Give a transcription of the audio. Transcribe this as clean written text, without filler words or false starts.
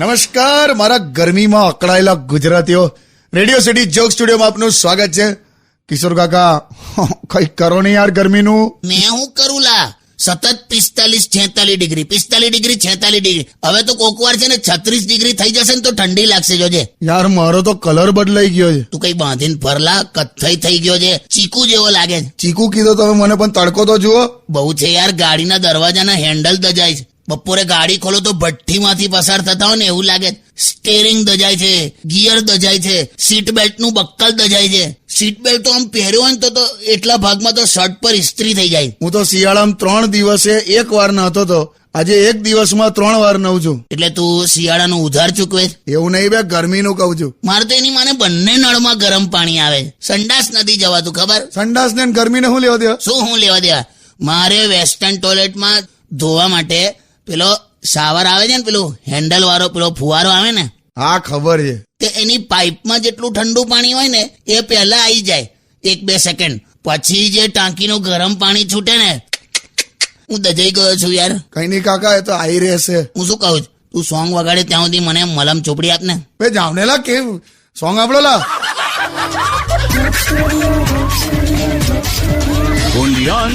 નમસ્કાર મારા ગરમીમાં અકળાયેલા ગુજરાતીઓ, રેડિયો સિટી જોક સ્ટુડિયોમાં આપનું સ્વાગત છે. કિશોર કાકા કઈક કરો ને યાર ગરમીનું. મેં હું કરું લા, સતત 45-46 ડિગ્રી 46 ડિગ્રી. હવે તો કોકવાર છે ને 36 ડિગ્રી થઈ જશે ને તો ઠંડી લાગશે. જોજે યાર મારો તો કલર બદલાઈ ગયો છે. તું કઈ બાંધીને ફરલા, કથ્થઈ થઈ ગયો છે, ચીકુ જેવો લાગે છે. ચીકુ કીધો તમે મને, પણ તડકો તો જુઓ. બહુ છે યાર, ગાડીના દરવાજાના હેન્ડલ દજાય છે. બપોરે ગાડી ખોલો તો ભઠ્ઠીમાંથી પસાર થતા હોય ને એવું લાગે. સ્ટેરિંગ દજાય છે, ગિયર દજાય છે, સીટ બેલ્ટ નું બક્કલ દજાય છે. સીટ બેલ્ટ તો આમ પહેર્યો હોય ને તો એટલા ભાગમાં તો શર્ટ પર ઇસ્ત્રી થઈ જાય. હું તો શિયાળામાં 3 દિવસે 1 વાર નહાતો તો, આજે 1 દિવસમાં 3 વાર નવું છું. એટલે તું શિયાળાનું ઉધાર ચૂકવે? એવું નહીં બે, ગરમીનું કહું છું. મારે તો એની માને બંને નળમાં ગરમ પાણી આવે. સંડાસ નથી જવાતું, ખબર? સંડાસ ને ગરમીને શું લેવા દેવા? શું હું લેવા દેવા? મારે વેસ્ટર્ન ટોયલેટમાં ધોવા માટે પેલો શાવર આવે છે ને, પેલું હેન્ડલ વાળો પેલો ફુવારો આવે ને. હા ખબર છે. તે એની પાઇપમાં જેટલું ઠંડુ પાણી હોય ને એ પહેલા આવી જાય 1-2 સેકન્ડ, પછી જે ટાંકીનું ગરમ પાણી છૂટે ને, હું દજાઈ ગયો છું યાર. કઈ નહીં કાકા, એ તો આવી રહેશે. હું શું કહું છું, તું સોંગ વગાડે ત્યાં સુધી મને મલમ ચોપડી આપ ને. બે જાવનેલા કેમ સોંગ આપડો લા. Only on